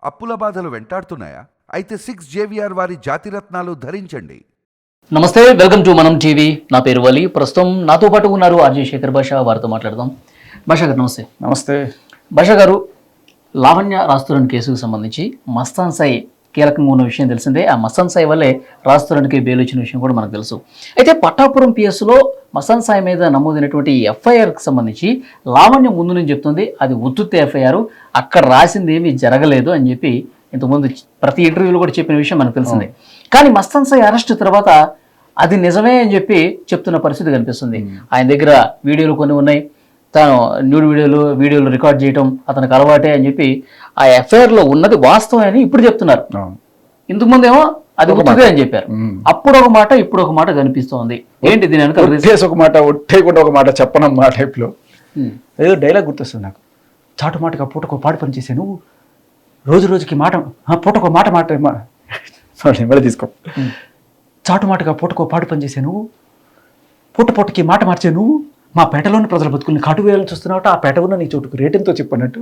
అప్పుల బాధలు వెంటాడుతున్నాయా? అయితే 6 JVR వారి జాతిరత్నాలు ధరించండి. నమస్తే, వెల్కమ్ టు మనం టీవీ. నా పేరు వలి. ప్రస్తుతం నాతో పాటు ఉన్నారు ఆర్జే శేఖర్ భాష. వారితో మాట్లాడదాం. భాష గారు నమస్తే. నమస్తే భాష గారు, లావణ్య రాస్తురన్ కేసుకు సంబంధించి మస్తాన్ సాయి కీలకంగా ఉన్న విషయం తెలిసిందే. ఆ మస్తాన్ సాయి వల్లే రాస్తురన్కి బెయిల్ వచ్చిన విషయం కూడా మనకు తెలుసు. అయితే పట్టాపురం పిఎస్లో మస్తాన్ సాయి మీద నమోదైనటువంటి ఎఫ్ఐఆర్కి సంబంధించి లావణ్య ముందు నుంచి చెప్తుంది అది ఉత్తుత్తే ఎఫ్ఐఆర్, అక్కడ రాసింది ఏమీ జరగలేదు అని చెప్పి ఇంతకుముందు ప్రతి ఇంటర్వ్యూలో కూడా చెప్పిన విషయం మనకు తెలిసిందే. కానీ మస్తాన్ సాయి అరెస్ట్ తర్వాత అది నిజమే అని చెప్పి చెప్తున్న పరిస్థితి కనిపిస్తుంది. ఆయన దగ్గర వీడియోలు కొన్ని ఉన్నాయి, తాను న్యూడ్ వీడియోలు రికార్డ్ చేయటం అతనికి అలవాటే అని చెప్పి ఆ ఎఫ్ఐఆర్లో ఉన్నది వాస్తవం అని ఇప్పుడు చెప్తున్నారు. ఇంతకుముందు ఏమో అది ఉత్తదే అని చెప్పారు. అప్పుడు ఒక మాట ఇప్పుడు ఒక మాట కనిపిస్తోంది. ఏంటి దీని వెనక? ఒక మాట ఒట్టేయకుండా ఒక మాట చెప్పనమ్మా టైప్లో ఏదో డైలాగ్ గుర్తొస్తుంది నాకు. చాటు మాటగా పూటకు పాడు పని చేసే నువ్వు, రోజు రోజుకి మాట పూటకు మాట మళ్ళీ తీసుకో. చాటు మాటగా పూటకు పాడు పని చేసే నువ్వు, పూటకి మాట మార్చే నువ్వు, మా పేటలోని ప్రజల బతుకుల్ని కాటు వేయాలని చూస్తున్నావు. ఆ పేట ఉన్న నీ చోటుకు రేటింగ్తో చెప్పన్నట్టు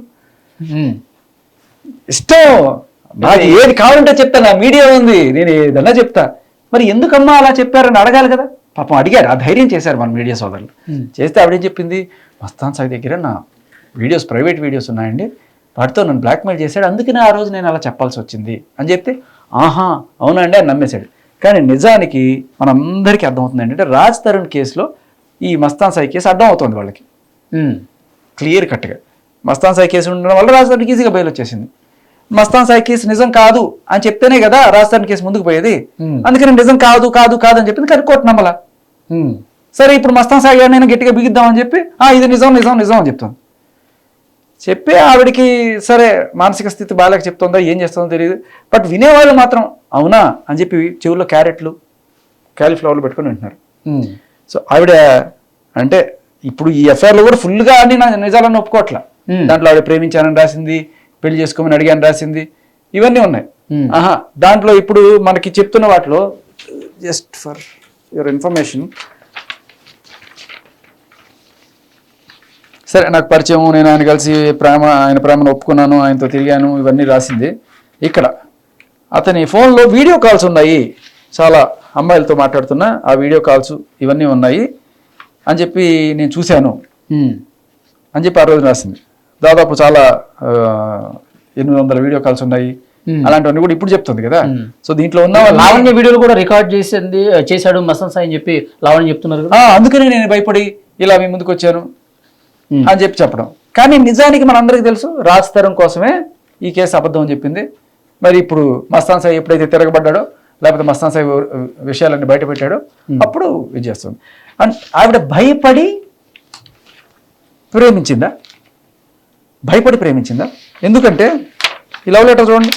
ఇష్టం. నాకు ఏది కావాలంటే చెప్తా, నా మీడియా ఉంది, నేను ఏదన్నా చెప్తా. మరి ఎందుకమ్మా అలా చెప్పారని అడగాలి కదా. పాపం అడిగారు, ఆ ధైర్యం చేశారు మన మీడియా సోదరులు. చేస్తే ఆవిడేం చెప్పింది, మస్తాన్ సాయి దగ్గర నా వీడియోస్, ప్రైవేట్ వీడియోస్ ఉన్నాయండి, వాటితో నన్ను బ్లాక్మెయిల్ చేశాడు, అందుకనే ఆ రోజు నేను అలా చెప్పాల్సి వచ్చింది అని చెప్తే ఆహా అవునా అండి అని నమ్మేశాడు. కానీ నిజానికి మనందరికీ అర్థమవుతుంది ఏంటంటే రాజ్ తరుణ్ కేసులో ఈ మస్తాన్ సాయి కేసు అడ్డం అవుతుంది వాళ్ళకి క్లియర్ కట్గా. మస్తాన్ సాయి కేసు ఉండడం వల్ల రాజ్ తరుణ్కి ఈజీగా బెయిల్ వచ్చేసింది. మస్తాన్ సాయి కేసు నిజం కాదు అని చెప్తేనే కదా రాజ్ తరుణ్ కేసు ముందుకు పోయేది. అందుకని నిజం కాదు కాదు కాదు అని చెప్పింది, కానీ కోర్టు నమ్మలా. సరే ఇప్పుడు మస్తాన్ సాయి గారిని నేను గట్టిగా బిగిద్దామని చెప్పి ఇది నిజం నిజం నిజం అని చెప్తాను. చెప్పి ఆవిడికి సరే మానసిక స్థితి బాగాలేక చెప్తుందో ఏం చేస్తుందో తెలియదు, బట్ వినేవాళ్ళు మాత్రం అవునా అని చెప్పి చెవుల్లో క్యారెట్లు క్యాలీఫ్లవర్లు పెట్టుకొని వింటున్నారు. సో ఆవిడ అంటే ఇప్పుడు ఈ ఎఫ్ఐఆర్లో కూడా ఫుల్గా అన్ని నిజాలను ఒప్పుకోవట్లా. దాంట్లో ఆవిడ ప్రేమించానని రాసింది, పెళ్లి చేసుకోమని అడిగాను రాసింది, ఇవన్నీ ఉన్నాయి. దాంట్లో ఇప్పుడు మనకి చెప్తున్న వాటిలో జస్ట్ ఫర్ యువర్ ఇన్ఫర్మేషన్, సరే నాకు పరిచయం, నేను ఆయన కలిసి ఆయన ప్రేమను ఒప్పుకున్నాను, ఆయనతో తిరిగాను, ఇవన్నీ రాసింది. ఇక్కడ అతని ఫోన్లో వీడియో కాల్స్ ఉన్నాయి, చాలా అమ్మాయిలతో మాట్లాడుతున్నా ఆ వీడియో కాల్స్ ఇవన్నీ ఉన్నాయి అని చెప్పి నేను చూశాను అని చెప్పి ఆ రోజు రాసింది. దాదాపు చాలా 800 వీడియో కాల్స్ ఉన్నాయి, అలాంటివన్నీ కూడా ఇప్పుడు చెప్తుంది కదా. సో దీంట్లో ఉన్న లావణ్య వీడియోలు కూడా రికార్డ్ చేశాడు మస్తాన్ సాయి అని చెప్పి లావణ్య చెప్తున్నారు. అందుకనే నేను భయపడి ఇలా మీ ముందుకు వచ్చాను అని చెప్పి చెప్పడం. కానీ నిజానికి మనందరికీ తెలుసు రాజ్ తరుణ్ కోసమే ఈ కేసు అబద్ధం అని చెప్పింది. మరి ఇప్పుడు మస్తాన్ సాయి ఎప్పుడైతే తిరగబడ్డాడో, లేకపోతే మస్తాన్ సాయి విషయాలన్నీ బయట పెట్టాడో అప్పుడు ఇది చేస్తుంది. అండ్ ఆవిడ భయపడి ప్రేమించిందా? భయపడి ప్రేమించిందా? ఎందుకంటే ఈ లవ్ లెటర్ చూడండి,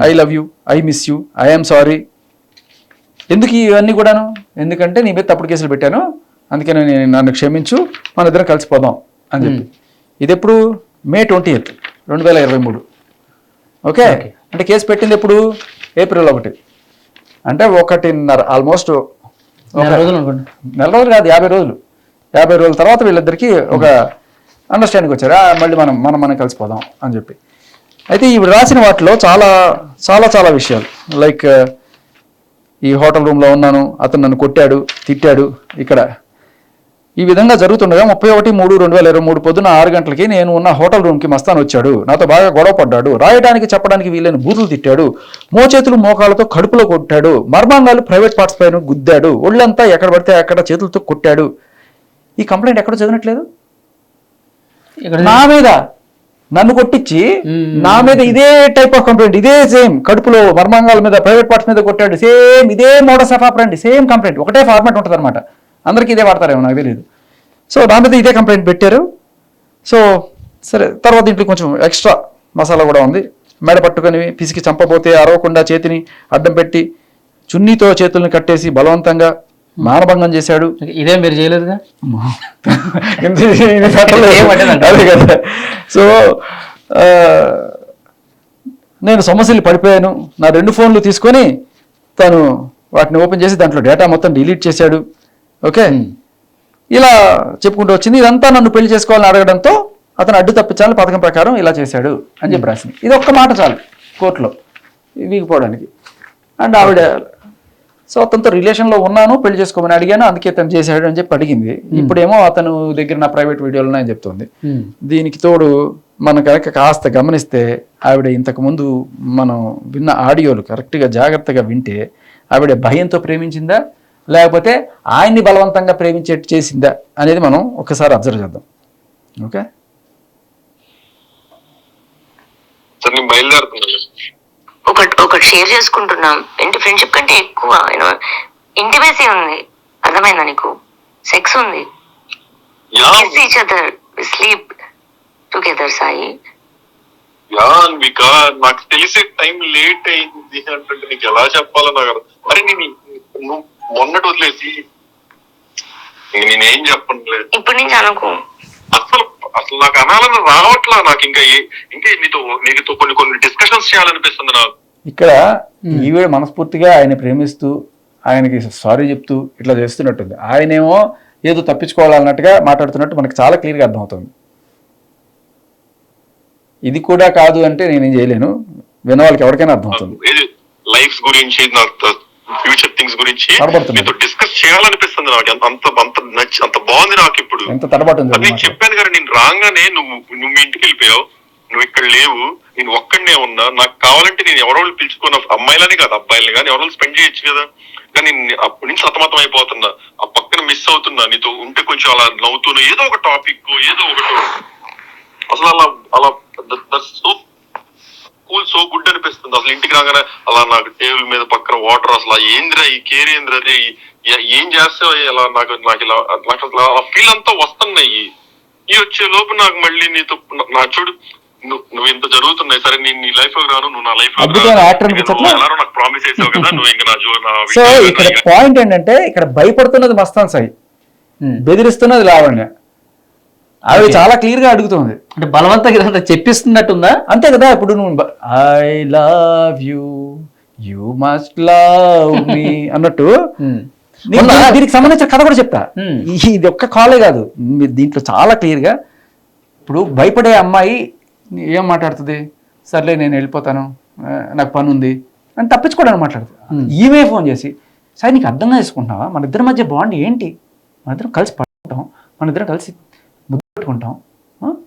I love you, I miss you, I am sorry. ఎందుకు ఇవన్నీ కూడాను? ఎందుకంటే నీ మీద తప్పుడు కేసులు పెట్టాను, అందుకని నన్ను క్షమించు, మన ఇద్దరం కలిసిపోదాం అని చెప్పి. ఇది ఎప్పుడు? మే 20th 2023. ఓకే, అంటే కేసు పెట్టింది ఎప్పుడు? ఏప్రిల్ 1. అంటే 1.5 ఆల్మోస్ట్ నెల రోజులు కాదు, 50 రోజులు. 50 రోజుల తర్వాత వీళ్ళిద్దరికి ఒక అండర్స్టాండింగ్ వచ్చారు, మళ్ళీ మనం కలిసిపోదాం అని చెప్పి. అయితే ఇవి రాసిన వాటిలో చాలా చాలా చాలా విషయాలు, లైక్ ఈ హోటల్ రూమ్లో ఉన్నాను, అతను నన్ను కొట్టాడు, తిట్టాడు. ఇక్కడ ఈ విధంగా జరుగుతుండగా 31/3/2023 పొద్దున 6 గంటలకి నేను ఉన్న హోటల్ రూమ్కి మస్తాన్ వచ్చాడు, నాతో బాగా గొడవ పడ్డాడు, రాయడానికి చెప్పడానికి వీళ్ళని బూతులు తిట్టాడు, మోచేతులు మోకాలతో కడుపులో కొట్టాడు, మర్మాంగాలు ప్రైవేట్ పార్ట్స్ పైన గుద్దాడు, ఒళ్ళంతా ఎక్కడ పడితే అక్కడ చేతులతో కొట్టాడు. ఈ కంప్లైంట్ ఎక్కడ చదివినట్లేదు. నా మీద నన్ను కొట్టించి నా మీద ఇదే టైప్ ఆఫ్ కంప్లైంట్, ఇదే సేమ్ కడుపులో మర్మాంగాల మీద ప్రైవేట్ పార్ట్స్ మీద కొట్టాడు, సేమ్ ఇదే మోడస్ ఆఫ్ ఆపరెండి, సేమ్ కంప్లైంట్, ఒకటే ఫార్మాట్ ఉంటుంది అనమాట. అందరికీ ఇదే వాడతారేమో నాకు తెలియదు. సో నా మీద ఇదే కంప్లైంట్ పెట్టారు. సో సరే, తర్వాత ఇంట్లో కొంచెం ఎక్స్ట్రా మసాలా కూడా ఉంది. మెడ పట్టుకొని పిసికి చంపబోతే అరవకుండా చేతిని అడ్డం పెట్టి చున్నీతో చేతుల్ని కట్టేసి బలవంతంగా మానభంగం చేశాడు. ఇదే మీరు చేయలేదుగా. అదే కదా. సో నేను సమస్యలు పడిపోయాను, నా 2 ఫోన్లు తీసుకొని తను వాటిని ఓపెన్ చేసి దాంట్లో డేటా మొత్తం డిలీట్ చేశాడు. ఓకే, ఇలా చెప్పుకుంటూ వచ్చింది. ఇదంతా నన్ను పెళ్లి చేసుకోవాలని అడగడంతో అతను అడ్డు తప్పించాలని పథకం ప్రకారం ఇలా చేశాడు అని చెప్పి రాసింది. ఇది ఒక్క మాట చాలు కోర్టులో వీగిపోవడానికి. అండ్ ఆవిడ సో అతనితో రిలేషన్లో ఉన్నాను, పెళ్లి చేసుకోమని అడిగాను, అందుకే తను చేశాడు అని చెప్పి అడిగింది. ఇప్పుడేమో అతను దగ్గర నా ప్రైవేట్ వీడియోలు ఉన్నాయని చెప్తుంది. దీనికి తోడు మనం కనుక కాస్త గమనిస్తే ఆవిడ ఇంతకుముందు మనం విన్న ఆడియోలు కరెక్ట్గా జాగ్రత్తగా వింటే ఆవిడ భయంతో ప్రేమించిందా లేకపోతే ఆయన్ని బలవంతంగా ప్రేమించేట్టు చేసిందా అనేది మనం ఒకసారి అబ్జర్వ్ చేద్దాం. ఓకే ఒకటి షేర్ చేసుకుంటున్నాం. ఫ్రెండ్షిప్ కంటే ఎక్కువ ఇంటిమేసీ ఉంది. అర్థమైందా నీకు? సెక్స్ ఉంది. Each other, sleep together. Sai నాకు తెలిసే టైం లేట్ అయింది అంటే నీకు ఎలా చెప్పాలో నాకు అరే నువ్వు మొన్నటి వదిలేసి నేనేం చెప్పట్లేదు. ఇప్పటి నుంచి అనుకో. అసలు నాకు అనాలని రావట్లా. నాకు ఇంకా నీతో కొన్ని డిస్కషన్స్ చేయాలనిపిస్తుంది నాకు. ఇక్కడ ఈవిడ మనస్ఫూర్తిగా ఆయన ప్రేమిస్తూ ఆయనకి సారీ చెప్తూ ఇట్లా చేస్తున్నట్టుంది. ఆయనేమో ఏదో తప్పించుకోవాలన్నట్టుగా మాట్లాడుతున్నట్టు మనకి చాలా క్లియర్గా అర్థమవుతుంది. ఇది కూడా కాదు అంటే నేనేం చేయలేను, విన్న వాళ్ళకి ఎవరికైనా అర్థమవుతుంది. లైఫ్ గురించి, ఫ్యూచర్ థింగ్స్ గురించి మీతో డిస్కస్ చేయాలనిపిస్తుంది నాకు. అంత బాగుంది నాకు. ఇప్పుడు ఎంత తడబాటు నేను చెప్పాను కదా, నేను రాగానే నువ్వు మీ ఇంటికి వెళ్ళిపోయావు, నువ్వు ఇక్కడ లేవు, నేను ఒక్కడనే ఉన్నా. నాకు కావాలంటే నేను ఎవరో పిలుచుకున్న అమ్మాయిలని కాదు అబ్బాయిలని కానీ ఎవరో స్పెండ్ చేయొచ్చు కదా. కానీ అప్పటి నుంచి సతమతం అయిపోతున్నా, ఆ పక్కన మిస్ అవుతున్నా. నీతో ఉంటే కొంచెం అలా నవ్వుతున్నా, ఏదో ఒక టాపిక్ ఏదో ఒకటి. అసలు అలా సో గుడ్ అనిపిస్తుంది. అసలు ఇంటికి రాగానే అలా నాకు టేబుల్ మీద పక్కన వాటర్, అసలు ఏంద్రా ఈ కేరేంద్ర రే, ఏం చేస్తావు ఇలా నాకు ఇలా నాకు అసలు ఆ ఫీల్ అంతా వస్తున్నాయి. ఈ వచ్చే లోపు నాకు మళ్ళీ నీతో నా చూడు నువ్వు ఇంత జరుగుతున్నాయి. సరే నేను నీ లైఫ్ లో రాను, నువ్వు నా లైఫ్ లో ఎలా నాకు ప్రామిస్ చేసావు కదా నువ్వు ఇంకా సో ఇక్కడ పాయింట్ ఏంటంటే ఇక్కడ భయపడుతున్నది మస్తాన్ సాయి, బెదిరిస్తున్నది లావణ్య. అవి చాలా క్లియర్ గా అడుగుతుంది. అంటే బలవంతంగా ఇదంతా చెప్పిస్తున్నట్టుందా? అంతే కదా. ఇప్పుడు నువ్వు I love you, you must love మీ అన్నట్టు దీనికి సంబంధించిన కథ కూడా చెప్తా. ఇది ఒక్క కాలే కాదు, దీంట్లో చాలా క్లియర్ గా. ఇప్పుడు భయపడే అమ్మాయి ఏం మాట్లాడుతుంది, సర్లే నేను వెళ్ళిపోతాను, నాకు పని ఉంది అని తప్పించుకోవడానికి మాట్లాడుతుంది. ఈమె ఫోన్ చేసి సార్ నీకు అర్థంగా చేసుకుంటున్నావా, మన ఇద్దరి మధ్య బాండ్ ఏంటి, మన ఇద్దరం కలిసి పడుకుంటాం, మన ఇద్దరం కలిసి ముద్దు పెట్టుకుంటాం,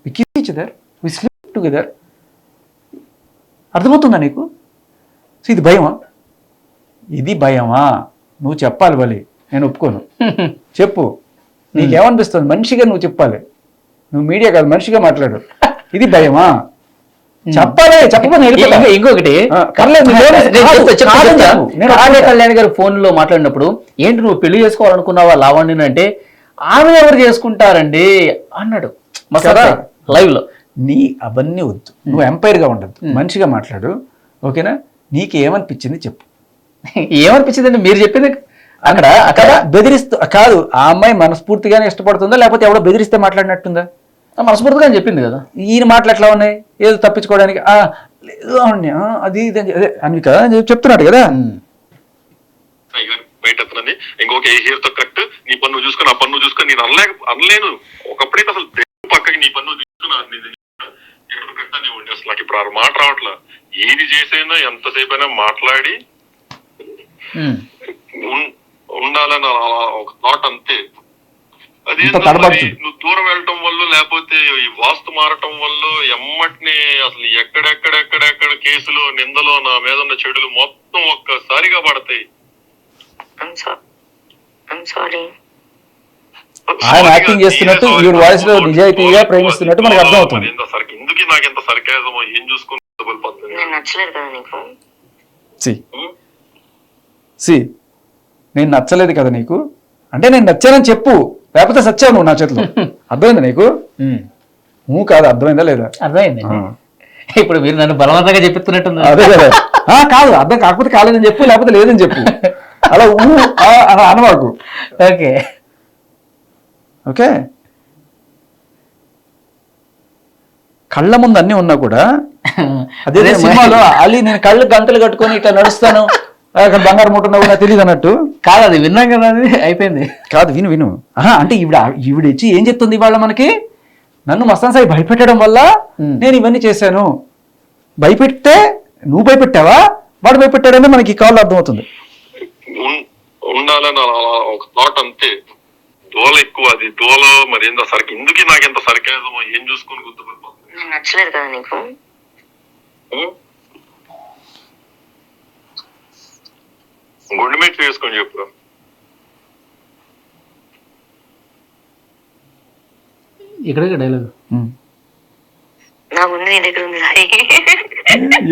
we kiss each other, we sleep together. అర్థమవుతుందా నీకు? సో ఇది భయమా? ఇది భయమా? నువ్వు చెప్పాలి బలి, నేను ఒప్పుకోను. చెప్పు, నీకేమనిపిస్తుంది? మనిషిగా నువ్వు చెప్పాలి. నువ్వు మీడియా కాదు, మనిషిగా మాట్లాడు. ఇది భయమా? చెప్పాలి. చెప్పమని ఇంకొకటి కళ్యాణ్ గారు ఫోన్ లో మాట్లాడినప్పుడు ఏంటి నువ్వు పెళ్లి చేసుకోవాలనుకున్నావా లావణ్యని అంటే ఆమె ఎవరు చేసుకుంటారండి అన్నాడు లైవ్ లో. నీ అవన్నీ వద్దు, నువ్వు ఎంపైర్ గా ఉండద్దు, మనిషిగా మాట్లాడు. ఓకేనా? నీకు ఏమనిపించింది చెప్పు. ఏమనిపించిందండి మీరు చెప్పింది? అక్కడ అక్కడ బెదిరిస్తూ కాదు, ఆ అమ్మాయి మనస్ఫూర్తిగానే ఇష్టపడుతుందా లేకపోతే ఎవడో బెదిరిస్తే మాట్లాడినట్టుందా? మనస్ఫూర్తిగా చెప్పింది కదా. ఈయన మాటలు ఎట్లా ఉన్నాయి, ఏదో తప్పించుకోవడానికి లేదు అది ఇది అని కదా చెప్తున్నాడు కదా. బయట ఇంకొక ఏ హెయిర్ తో కట్, నీ పన్ను చూసుకుని ఆ పన్ను చూసుకొని నేను అనలేను. ఒకప్పుడైతే అసలు పక్కకి నీ పన్ను చూసుకుని అసలు నాకు ఇప్పుడు ఆ మాట రావట్లా. ఏది చేసైనా ఎంతసేపు అయినా మాట్లాడి ఉండాలని ఒక థాట్ అంతే. అదే నువ్వు దూరం వెళ్ళటం వల్ల లేకపోతే ఈ వాస్తు మారటం వల్ల ఎమ్మటిని అసలు ఎక్కడెక్కడెక్కడెక్కడ కేసులు నిందలు నా మీద ఉన్న చెడులు మొత్తం ఒక్కసారిగా పడతాయి. ఆయన యాక్టింగ్ చేస్తున్నట్టు ఈ వాయిస్ లో నిజాయితీగా ప్రేమిస్తున్నట్టు మనకు అర్థం అవుతుంది. ఎందుకు నాకు ఎంత సర్కాజమో ఏం చూసుకుని నేను నచ్చలేదు కదా నీకు అంటే నేను నచ్చానని చెప్పు, లేకపోతే సచ్చావు నువ్వు నా చేతిలో. అర్థమైందా నీకు? నువ్వు కాదు, అర్థమైందా లేదా? అర్థమైంది. ఇప్పుడు మీరు నన్ను బలవంతంగా చెప్పిస్తున్నట్టుంది. అదే కదా. కాదు, అర్థం కాకపోతే కాలేదని చెప్పు, లేకపోతే లేదని చెప్పు. అలా అనవాకు. Okay okay. కళ్ళ ముందు అన్ని ఉన్నా కూడా అదే సినిమాలో అలీ నేను కళ్ళు గంటలు కట్టుకొని ఇట్లా నడుస్తాను, అక్కడ బంగారు మూట నాకు తెలియదు అన్నట్టు కాదు. అది విన్నాం కదా, అది అయిపోయింది. కాదు, విను. అంటే ఈవిడ ఇచ్చి ఏం చెప్తుంది ఇవాళ మనకి? నన్ను మస్తాన్ సాయి భయపెట్టడం వల్ల నేను ఇవన్నీ చేశాను. భయపెడితే నువ్వు భయపెట్టావా వాడు భయపెట్టాడని మనకి ఈ కాల్లో అర్థమవుతుంది. ఉండాలని అలా ఒక థాట్ అంతే. దోల ఎక్కువ, అది దోల మరి ఏందో సరికి ఎందుకు నాకెంత సరికేదో ఏం చూసుకొని గుర్తుపడిపోతుంది. నచ్చలేదు కదా నీకు? గుండె మీద చేసుకొని చెప్పు. ఇక్కడ డైలాగ్ నా గుండె నీ దగ్గర ఉంది సాయి.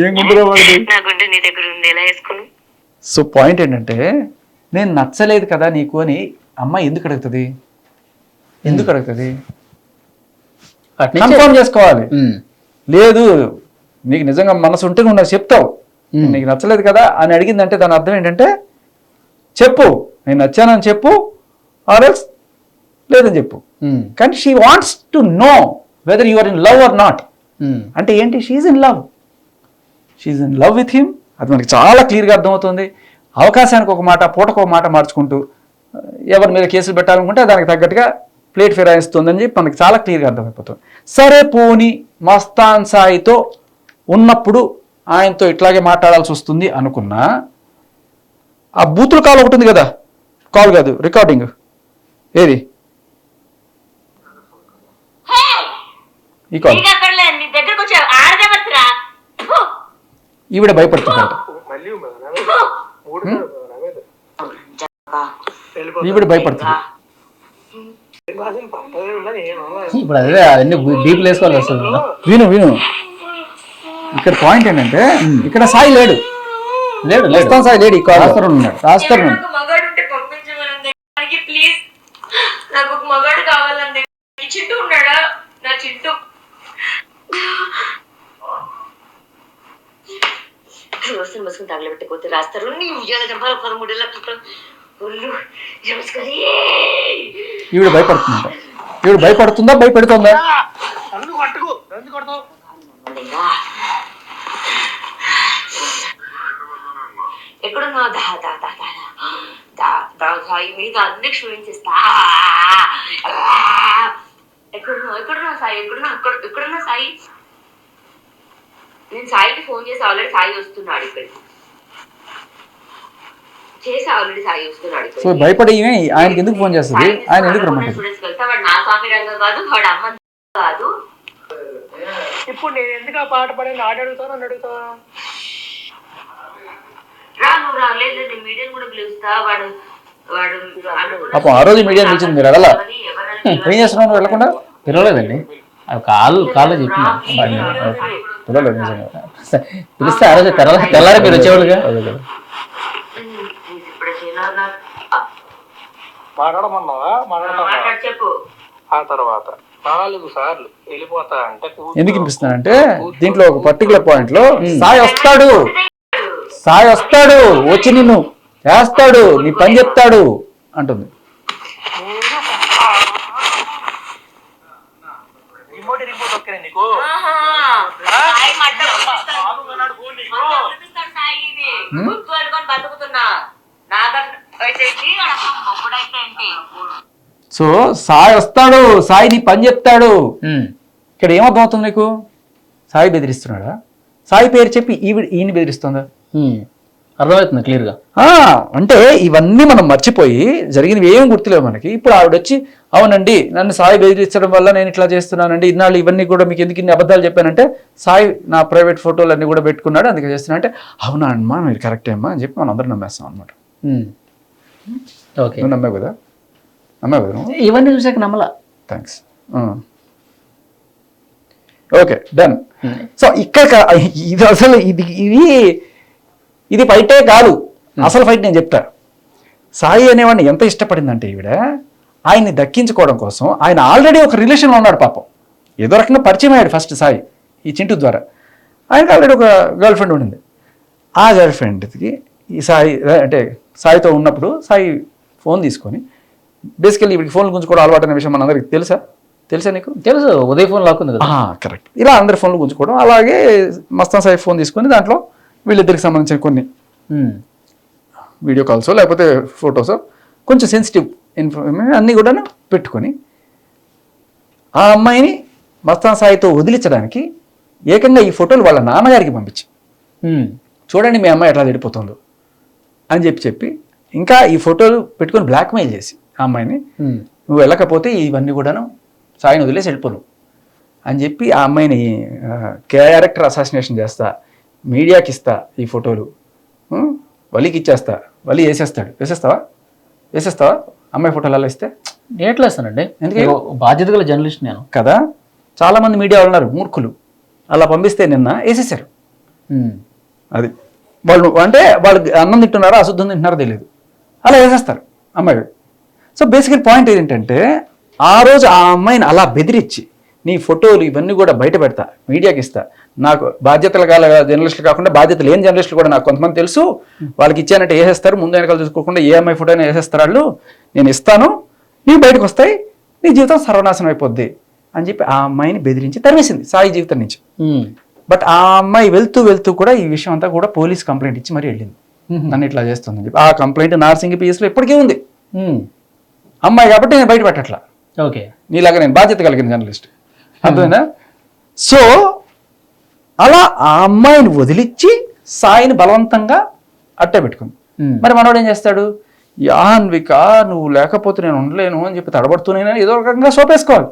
ఏం గుండెరా వాడిది? నా గుండె నీ దగ్గర ఉంది, ఎలా వేసుకుని. సో పాయింట్ ఏంటంటే నేను నచ్చలేదు కదా నీకు అని అమ్మాయి ఎందుకు అడుగుతుంది? ఎందుకు అడుగుతుంది? కన్ఫర్మ్ చేసుకోవాలి. లేదు నీకు నిజంగా మనసు ఉంటే నువ్వు నాకు చెప్తావు, నీకు నచ్చలేదు కదా అని అడిగిందంటే దాని అర్థం ఏంటంటే చెప్పు, నేను నచ్చానని చెప్పు, ఆర్ఎల్స్ లేదని చెప్పు. కానీ she wants to know whether you are in love or not. అంటే ఏంటి? She's in love, she's in love with him. అది మనకి చాలా క్లియర్గా అర్థమవుతుంది. అవకాశానికి ఒక మాట, పూటకు ఒక మాట మార్చుకుంటూ ఎవరి మీద కేసులు పెట్టాలనుకుంటే దానికి తగ్గట్టుగా ప్లేట్ ఫిరాయిస్తుందని చెప్పి మనకి చాలా క్లియర్గా అర్థమైపోతుంది. సరే పోనీ మస్తాన్ సాయితో ఉన్నప్పుడు ఆయనతో ఇట్లాగే మాట్లాడాల్సి వస్తుంది అనుకున్నా, ఆ బూతుల కాల్ ఒకటి ఉంది కదా, కాల్ కాదు రికార్డింగ్, ఏది ఈ కాల్, ఈవిడ భయపడుతుందంట. ఈవిడ భయపడుతుంది. ఇప్పుడు అదే అవన్నీ డీప్ వేసుకోవాలి అసలు. విను విను, ఇక్కడ పాయింట్ ఏంటంటే ఇక్కడ సాయి లేడు, లేడు మస్తాన్ సాయి లేడు, ఈ కాల్ ఉన్నాడు, రాస్తారు. మగాడు ఉంటే పంపించమని ప్లీజ్, నాకు ఒక మగాడు కావాలండి. చింటూ ఉన్నాడా? నా చింటూ వస్తుని మసుకుని తగలబెట్టకపోతే రాస్తారు. నీ ఉద్యోగ చంపాలి 13 లక్షలు. ఈవిడ భయపడుతుందా? ఈవిడ భయపడుతుందా భయపెడుతుందా? ఎక్కడున్నా సాయి మీద అన్ని క్షమించేస్తా. ఎక్కడున్నా సాయి? ఎక్కడున్నా సాయి? నేను సాయికి ఫోన్ చేసి ఆల్రెడీ సాయి వస్తున్నాడు ఇక్కడికి. సాయి వస్తున్నాడు. సో భయపడి ఆయనకి ఎందుకు ఫోన్ చేస్తుంది? ఆయన ఎందుకు రమ్మంటారు? వాడు నా స్వామి రంగం కాదు, వాడు అమ్మ కాదు. ఇప్పుడు నేను ఎందుకు ఆ పాట పడి ఆడ అడుగుతాను అని అడుగుతా. నువ్వు రాలేదు, నేను మీడియం కూడా పిలుస్తా. వాడు పాపం ఆ రోజు మీడియా పిలిచింది, మీరు వెళ్ళాలా? ఏం చేస్తున్నావు వెళ్ళకుండా? పిలవలేదండి, కాల్లో చెప్పిన పిలవలేదు నిజంగా. పిలిస్తే ఆ రోజు తెల్లారి మీరు వచ్చేవాళ్ళుగా. మాట్లాడమన్నావా? మాట్లాడతా. చెప్పు. ఆ తర్వాత 4 సార్లు వెళ్ళిపోతా అంటే ఎందుకు వినిపిస్తున్నానంటే దీంట్లో ఒక పర్టికులర్ పాయింట్ లో సాయి వస్తాడు, సాయి వస్తాడు, వచ్చి నిన్ను వేస్తాడు, నీ పని చెప్తాడు అంటుంది. రిమోట్ ఓకే నీకు? సో సాయి వస్తాడు, సాయి నీ పని చెప్తాడు. ఇక్కడ ఏమర్థమవుతుంది నీకు? సాయి బెదిరిస్తున్నాడా? సాయి పేరు చెప్పి ఈయన బెదిరిస్తుందా? అర్థమవుతుంది క్లియర్గా. అంటే ఇవన్నీ మనం మర్చిపోయి జరిగినవి ఏం గుర్తులేవు మనకి. ఇప్పుడు ఆవిడ వచ్చి అవునండి నన్ను సాయి బెదిరించడం వల్ల నేను ఇట్లా చేస్తున్నానండి, ఇన్నాళ్ళు ఇవన్నీ కూడా మీకు ఎందుకు ఇన్ని అబద్ధాలు చెప్పానంటే సాయి నా ప్రైవేట్ ఫోటోలు అన్నీ కూడా పెట్టుకున్నాడు అందుకే చేస్తున్నా అంటే అవునా అమ్మా మీరు కరెక్టే అమ్మా అని చెప్పి మనం అందరం నమ్మేస్తాం అనమాట. ఓకే, నువ్వు నమ్మావు కదా? నమ్మావు కదా? ఇవన్నీ చూసాక నమ్మలా. థ్యాంక్స్. Okay done. సో ఇక్కడ ఇది అసలు ఇది ఫైటే కాదు, అసలు ఫైట్ నేను చెప్తా. సాయి అనేవాడిని ఎంత ఇష్టపడిందంటే ఈవిడ ఆయన్ని దక్కించుకోవడం కోసం, ఆయన ఆల్రెడీ ఒక రిలేషన్లో ఉన్నాడు పాపం, ఏదో రకంగా పరిచయం అయ్యాడు ఫస్ట్ సాయి ఈ చింటూ ద్వారా. ఆయనకు ఆల్రెడీ ఒక గర్ల్ ఫ్రెండ్ ఉండింది. ఆ గర్ల్ ఫ్రెండ్కి ఈ సాయి అంటే సాయితో ఉన్నప్పుడు సాయి ఫోన్ తీసుకొని బేసికల్లీ వీడికి ఫోన్లు గుంజుకోవడం అలవాటు అనే విషయం మనందరికి తెలుసా నీకు? తెలుసు, ఉదయ్ ఫోన్ లాక్కుంది కదా. కరెక్ట్. ఇలా అందరి ఫోన్లు గుంజుకోవడం, అలాగే మస్తాన్ సాయి ఫోన్ తీసుకొని దాంట్లో వీళ్ళిద్దరికి సంబంధించిన కొన్ని వీడియో కాల్స్ లేకపోతే ఫొటోస్ కొంచెం సెన్సిటివ్ ఇన్ఫర్మేషన్ అన్నీ కూడా పెట్టుకొని ఆ అమ్మాయిని మస్తాన్ సాయితో వదిలించడానికి ఏకంగా ఈ ఫోటోలు వాళ్ళ నాన్నగారికి పంపించి చూడండి మీ అమ్మాయి ఎట్లా చెడిపోతుందో అని చెప్పి ఇంకా ఈ ఫోటోలు పెట్టుకొని బ్లాక్మెయిల్ చేసి ఆ అమ్మాయిని నువ్వు వెళ్ళకపోతే ఇవన్నీ కూడాను సాయిని వదిలేసి వెళ్ళిపోను అని చెప్పి ఆ అమ్మాయిని క్యారెక్టర్ అసాసినేషన్ చేస్తా, మీడియాకి ఇస్తా ఈ ఫోటోలు, వలికి ఇచ్చేస్తా, వలి వేసేస్తావా అమ్మాయి ఫోటోలు అలా ఇస్తే? ఎట్లా వేస్తానండి, ఎందుకంటే బాధ్యత గల జర్నలిస్ట్ నేను కదా. చాలామంది మీడియా వాళ్ళు ఉన్నారు మూర్ఖులు, అలా పంపిస్తే నిన్న వేసేసారు. అది వాళ్ళు అంటే వాళ్ళు అన్నం తింటున్నారో అశుద్ధం తింటున్నారో తెలియదు, అలా వేసేస్తారు అమ్మాయి. సో బేసికల్ పాయింట్ ఏంటంటే ఆ రోజు ఆ అమ్మాయిని అలా బెదిరించి నీ ఫోటోలు ఇవన్నీ కూడా బయట పెడతా, మీడియాకి ఇస్తా, నాకు బాధ్యతలు కాల జర్నలిస్టులు కాకుండా బాధ్యత లేని జర్నలిస్టులు కూడా నాకు కొంతమంది తెలుసు, వాళ్ళకి ఇచ్చానంటే వేసేస్తారు, ముందు వెనకాల చూసుకోకుండా ఏ అమ్మాయి ఫోటో అయినా వేసేస్తారు వాళ్ళు, నేను ఇస్తాను, నీ బయటకు వస్తాయి, నీ జీవితం సర్వనాశనం అయిపోద్ది అని చెప్పి ఆ అమ్మాయిని బెదిరించి తరిమేసింది సాయి జీవితం నుంచి. బట్ ఆ అమ్మాయి వెళ్తూ కూడా ఈ విషయం అంతా కూడా పోలీస్ కంప్లైంట్ ఇచ్చి మరీ వెళ్ళింది, నన్ను ఇట్లా చేస్తుందని చెప్పి. ఆ కంప్లైంట్ నార్సింగ్ పిఎస్లో ఇప్పటికీ ఉంది. అమ్మాయి కాబట్టి నేను బయట పెట్టట్లా, ఓకే, నీలాగా నేను బాధ్యత కలిగిన జర్నలిస్ట్, అర్థమైనా? సో అలా ఆ అమ్మాయిని వదిలిచ్చి సాయిని బలవంతంగా అట్టే పెట్టుకుంది. మరి మనోడు ఏం చేస్తాడు, యాన్విక నువ్వు లేకపోతే నేను ఉండలేను అని చెప్పి తడబడుతూనే ఏదో ఒక రకంగా సోపేసుకోవాలి.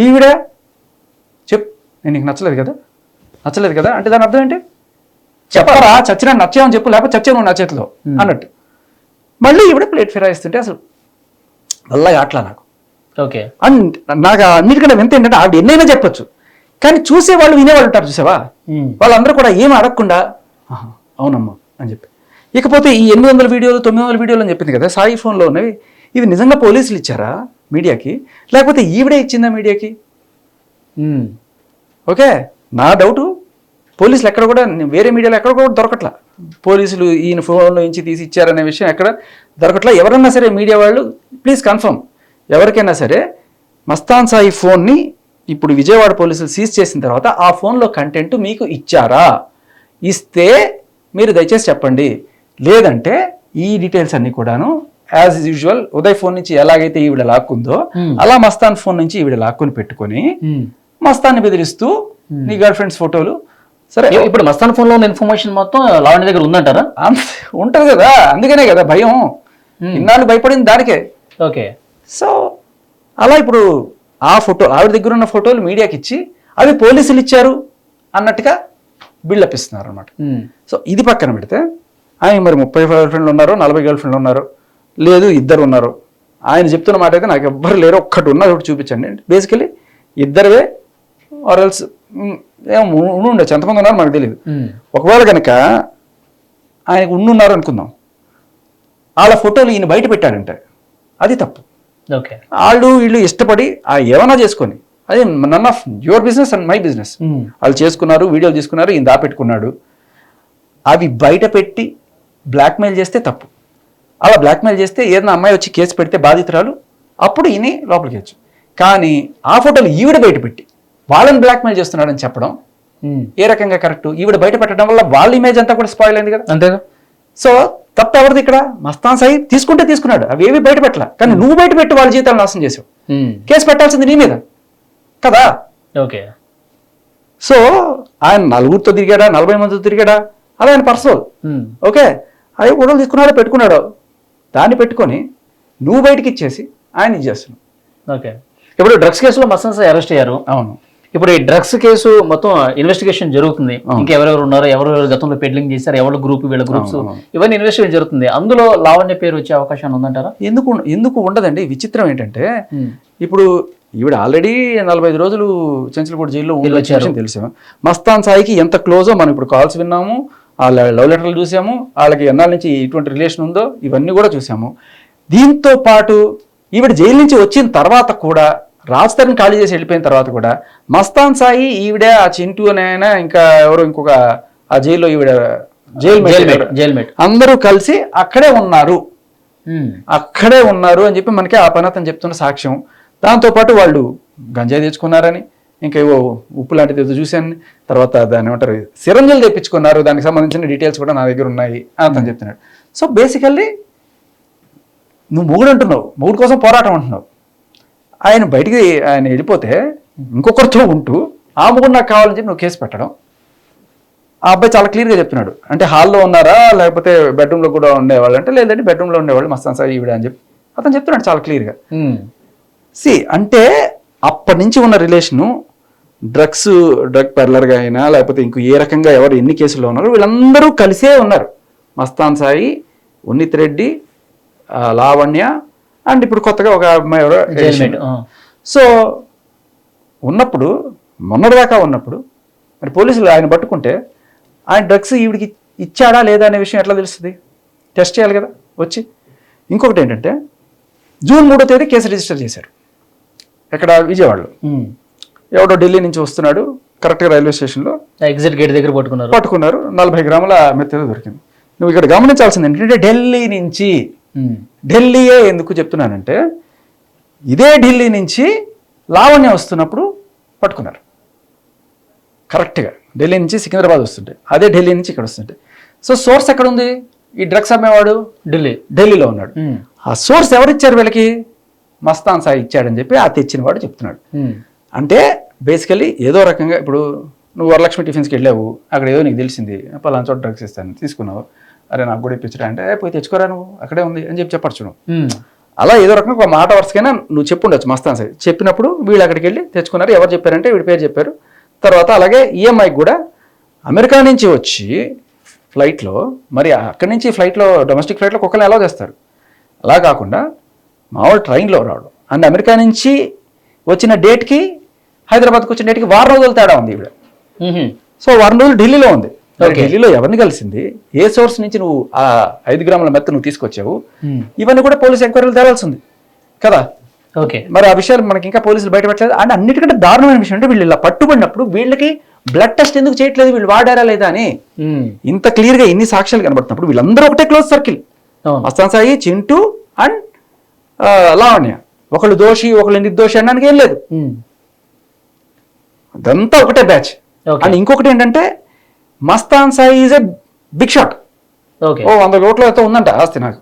ఈవిడ నేను నీకు నచ్చలేదు కదా అంటే దాని అర్థం ఏంటి, చెప్పరా చచ్చినా నచ్చామని చెప్పు, లేకపోతే చచ్చే నువ్వు నా చేతిలో అన్నట్టు. మళ్ళీ ఈవిడ ప్లేట్ ఫిరాయిస్తుంటే అసలు వల్ల అట్లా నాకు ఓకే. అండ్ నాకు అన్నిటికంటే ఎంత ఏంటంటే ఆవిడ ఎన్నైనా చెప్పొచ్చు, కానీ చూసేవాళ్ళు వినేవాళ్ళు ఉంటారు చూసావా, వాళ్ళందరూ కూడా ఏం అడగకుండా అవునమ్మా అని చెప్పి. ఇకపోతే ఈ 800 వీడియోలు 900 వీడియోలు అని చెప్పింది కదా సాయి ఫోన్లో ఉన్నవి, ఇవి నిజంగా పోలీసులు ఇచ్చారా మీడియాకి, లేకపోతే ఈవిడే ఇచ్చిందా మీడియాకి? ఓకే, నా డౌటు పోలీసులు ఎక్కడ కూడా వేరే మీడియాలో ఎక్కడ కూడా దొరకట్లా, పోలీసులు ఈయన ఫోన్లో నుంచి తీసి ఇచ్చారనే విషయం ఎక్కడ దొరకట్లా. ఎవరన్నా సరే మీడియా వాళ్ళు ప్లీజ్ కన్ఫర్మ్, ఎవరికైనా సరే మస్తాన్ సాయి ఫోన్ని ఇప్పుడు విజయవాడ పోలీసులు సీజ్ చేసిన తర్వాత ఆ ఫోన్లో కంటెంట్ మీకు ఇచ్చారా, ఇస్తే మీరు దయచేసి చెప్పండి, లేదంటే ఈ డీటెయిల్స్ అన్ని కూడాను యాజ్ యూజువల్ ఉదయ్ ఫోన్ నుంచి ఎలాగైతే ఈవిడ లాక్కుందో అలా మస్తాన్ ఫోన్ నుంచి ఈవిడ లాక్కుని పెట్టుకొని మస్తాన్ని బెదిరిస్తూ నీ గర్ల్ ఫ్రెండ్స్ ఫోటోలు. సరే ఇప్పుడు మస్తాన్ ఫోన్ లో ఉన్న ఇన్ఫర్మేషన్ మొత్తం లావణ్య దగ్గర ఉందంటారా? ఉంటది కదా, అందుకనే కదా భయం, ఇన్నాళ్ళు భయపడింది దానికే. ఓకే, సో అలా ఇప్పుడు ఆ ఫోటో ఆవిడ దగ్గర ఉన్న ఫోటోలు మీడియాకి ఇచ్చి అవి పోలీసులు ఇచ్చారు అన్నట్టుగా బిల్డప్ ఇస్తున్నారు అనమాట. సో ఇది పక్కన పెడితే ఆయన మరి 30 గర్ల్ ఫ్రెండ్లు ఉన్నారు, 40 గర్ల్ ఫ్రెండ్లు ఉన్నారు, లేదు 2 ఉన్నారు. ఆయన చెప్తున్న మాట అయితే నాకు ఎవ్వరు లేరు, ఒక్కటి ఉన్నది ఒకటి చూపించండి. బేసికలీ 2 ఆర్ఎల్స్ ఉండొచ్చు, ఎంతమంది ఉన్నారు మనకు తెలియదు. ఒకవేళ కనుక ఆయనకు ఉన్నారు అనుకుందాం, వాళ్ళ ఫోటోలు ఈయన బయట పెట్టాడంటే అది తప్పు. ఓకే, వాళ్ళు వీళ్ళు ఇష్టపడి ఏమైనా చేసుకొని, అది none of your business and my business. వాళ్ళు చేసుకున్నారు, వీడియోలు తీసుకున్నారు, ఈయన దాపెట్టుకున్నాడు. అవి బయట పెట్టి బ్లాక్మెయిల్ చేస్తే తప్పు. అలా బ్లాక్మెయిల్ చేస్తే ఏదైనా అమ్మాయి వచ్చి కేసు పెడితే బాధితురాలు, అప్పుడు ఈయన లోపలికి వచ్చు. కానీ ఆ ఫోటోలు ఈవిడ బయట పెట్టి వాళ్ళని బ్లాక్మెయిల్ చేస్తున్నాడని చెప్పడం ఏ రకంగా కరెక్ట్? ఈవిడ బయట పెట్టడం వల్ల వాళ్ళ ఇమేజ్ అంతా కూడా స్పాయిల్ అయింది కదా, అంతేగా. సో తప్పు ఎవరిది ఇక్కడ? మస్తాన్ సాయి తీసుకుంటే తీసుకున్నాడు, అవి ఏవి బయట పెట్టలా, కానీ నువ్వు బయట పెట్టి వాళ్ళ జీవితాలు నాశనం చేసావు. కేసు పెట్టాల్సింది నీ మీద కదా. ఓకే, సో ఆయన 4 తిరిగాడా, 40 మందితో తిరిగాడా, అలా ఆయన పర్సనల్. ఓకే, అవి ఫోటోలు తీసుకున్నాడో పెట్టుకున్నాడో దాన్ని పెట్టుకొని నువ్వు బయటకి ఇచ్చేసి ఆయన ఇచ్చేస్తున్నావు. ఓకే, ఇప్పుడు డ్రగ్స్ కేసులో మస్తాన్ సాయి అరెస్ట్ అయ్యారు. అవును, ఇప్పుడు ఈ డ్రగ్స్ కేసు మొత్తం ఇన్వెస్టిగేషన్ జరుగుతుంది. ఇంకా ఎవరెవరు ఉన్నారు, ఎవరెవరు గతంలో పెడ్లింగ్ చేశారు, ఎవరి గ్రూప్ వీళ్ళ గ్రూప్స్, ఇవన్నీ ఇన్వెస్టిగేషన్ జరుగుతుంది. అందులో లావణ్య పేరు వచ్చే అవకాశం ఉందంటారా? ఎందుకు ఉండదండి. విచిత్రం ఏంటంటే ఇప్పుడు ఈవిడ ఆల్రెడీ 45 రోజులు చెంచలపూడి జైల్లో వచ్చారని తెలుసు. మస్తాన్ సాయికి ఎంత క్లోజో మనం ఇప్పుడు కాల్స్ విన్నాము, వాళ్ళ లవ్ లెటర్లు చూసాము, వాళ్ళకి ఎన్నాళ్ళ నుంచి ఇటువంటి రిలేషన్ ఉందో ఇవన్నీ కూడా చూసాము. దీంతో పాటు ఈవిడ జైలు నుంచి వచ్చిన తర్వాత కూడా, రాజ్ తరుణ్ ఖాళీ చేసి వెళ్ళిపోయిన తర్వాత కూడా మస్తాన్ సాయి, ఈవిడ, ఆ చింటూ అనే ఆయన, ఇంకా ఎవరో ఇంకొక ఆ జైల్లో ఈవిడ జైల్ మేట్ అందరూ కలిసి అక్కడే ఉన్నారు అని చెప్పి మనకి ఆ పని అతను చెప్తున్న సాక్ష్యం. దాంతోపాటు వాళ్ళు గంజాయి తెచ్చుకున్నారని, ఇంకా ఏవో ఉప్పు లాంటిది ఏదో చూశాను, తర్వాత దాన్ని ఏమంటారు సిరంజులు తెప్పించుకున్నారు, దానికి సంబంధించిన డీటెయిల్స్ కూడా నా దగ్గర ఉన్నాయి అని అతను చెప్తున్నాడు. సో బేసికల్లీ నువ్వు మొగుడు అంటున్నావు, మొగుడు కోసం పోరాటం అంటున్నావు. ఆయన వెళ్ళిపోతే ఇంకొకరితో ఉంటూ ఆ ముగ్గురు నాకు కావాలని చెప్పి నువ్వు కేసు పెట్టడం. ఆ అబ్బాయి చాలా క్లియర్గా చెప్తున్నాడు. అంటే హాల్లో ఉన్నారా లేకపోతే బెడ్రూమ్లో కూడా ఉండేవాళ్ళు అంటే లేదంటే బెడ్రూమ్లో ఉండేవాళ్ళు మస్తాన్ సాయి ఈవిడ అని చెప్పి అతను చెప్తున్నాడు చాలా క్లియర్గా. అంటే అప్పటి నుంచి ఉన్న రిలేషను డ్రగ్ పెర్లర్గా అయినా లేకపోతే ఇంకో ఏ రకంగా ఎవరు ఎన్ని కేసుల్లో ఉన్నారో వీళ్ళందరూ కలిసే ఉన్నారు. మస్తాన్ సాయి, ఉన్నిత్ రెడ్డి, లావణ్య అండ్ ఇప్పుడు కొత్తగా ఒక అమ్మాయి ఎవరో. సో ఉన్నప్పుడు మొన్నటిదాకా ఉన్నప్పుడు మరి పోలీసులు ఆయన పట్టుకుంటే ఆయన డ్రగ్స్ ఈవిడికి ఇచ్చాడా లేదా అనే విషయం ఎట్లా తెలుస్తుంది? టెస్ట్ చేయాలి కదా వచ్చి. ఇంకొకటి ఏంటంటే జూన్ 3వ తేదీ కేసు రిజిస్టర్ చేశారు ఎక్కడ విజయవాడలో. ఎవడో ఢిల్లీ నుంచి వస్తున్నాడు, కరెక్ట్గా రైల్వే స్టేషన్లో ఎగ్జిట్ గేట్ దగ్గర పట్టుకున్నారు. 40 గ్రాముల మెత్తేదో దొరికింది. నువ్వు ఇక్కడ గమనించాల్సింది ఏంటంటే ఢిల్లీ నుంచి, ఢిల్లీయే ఎందుకు చెప్తున్నానంటే ఇదే ఢిల్లీ నుంచి లావణ్య వస్తున్నప్పుడు పట్టుకున్నారు. కరెక్ట్గా ఢిల్లీ నుంచి సికింద్రాబాద్ వస్తుంటే అదే ఢిల్లీ నుంచి ఇక్కడ వస్తుంటే. సో సోర్స్ ఎక్కడ ఉంది? ఈ డ్రగ్స్ అమ్మేవాడు ఢిల్లీలో ఉన్నాడు. ఆ సోర్స్ ఎవరిచ్చారు వీళ్ళకి? మస్తాన్ సాయి ఇచ్చాడని చెప్పి ఆ తెచ్చిన వాడు చెప్తున్నాడు. అంటే బేసికలీ ఏదో రకంగా ఇప్పుడు నువ్వు వరలక్ష్మి టిఫిన్స్కి వెళ్ళావు, అక్కడ ఏదో నీకు తెలిసింది పలానా చోట డ్రగ్స్ ఇస్తాను తీసుకున్నావు, అరే నాకు కూడా ఇప్పించడా అంటే పోయి తెచ్చుకోరా నువ్వు అక్కడే ఉంది అని చెప్పి చెప్పచ్చు నువ్వు. అలా ఏదో రకంగా ఒక మాట వరుసకైనా నువ్వు చెప్పుండొచ్చు మస్తాన్ సాయి. చెప్పినప్పుడు వీళ్ళు అక్కడికి వెళ్ళి తెచ్చుకున్నారు. ఎవరు చెప్పారంటే వీడి పేరు చెప్పారు. తర్వాత అలాగే ఈఎంఐకి కూడా అమెరికా నుంచి వచ్చి ఫ్లైట్లో, మరి అక్కడి నుంచి ఫ్లైట్లో డొమెస్టిక్ ఫ్లైట్లో కుక్కల్ని అలౌ చేస్తారు. అలా కాకుండా మామూలు ట్రైన్లో రావడం అండ్ అమెరికా నుంచి వచ్చిన డేట్కి హైదరాబాద్కి వచ్చిన డేట్కి 1 రోజులు తేడా ఉంది ఈవిడ. సో 1 రోజులు ఢిల్లీలో ఉంది. ఢిల్లీలో ఎవరిని కలిసింది, ఏ సోర్స్ నుంచి నువ్వు ఆ 5 గ్రాముల మెత్త నువ్వు తీసుకొచ్చావు, ఇవన్నీ కూడా పోలీసు ఎంక్వైరీలు తేలాల్సి ఉంది కదా. ఓకే, మరి ఆ విషయాలు మనకి ఇంకా పోలీసులు బయటపెట్టలేదు. అండ్ అన్నిటికంటే దారుణమైన విషయం అంటే వీళ్ళు ఇలా పట్టుబడినప్పుడు వీళ్ళకి బ్లడ్ టెస్ట్ ఎందుకు చేయట్లేదు, వీళ్ళు వాడారా లేదా అని. ఇంత క్లియర్ గా ఇన్ని సాక్ష్యాలు కనబడుతున్నప్పుడు వీళ్ళందరూ ఒకటే close circle. Mastan Sai, Chintu and Lavanya. ఒకళ్ళు దోషి ఒకళ్ళు నిర్దోషి అనడానికి ఏం లేదు, అదంతా ఒకటే బ్యాచ్. అండ్ ఇంకొకటి ఏంటంటే Mastan Sai is a big shot. 100 కోట్ల అయితే ఉందంట ఆస్తి నాకు.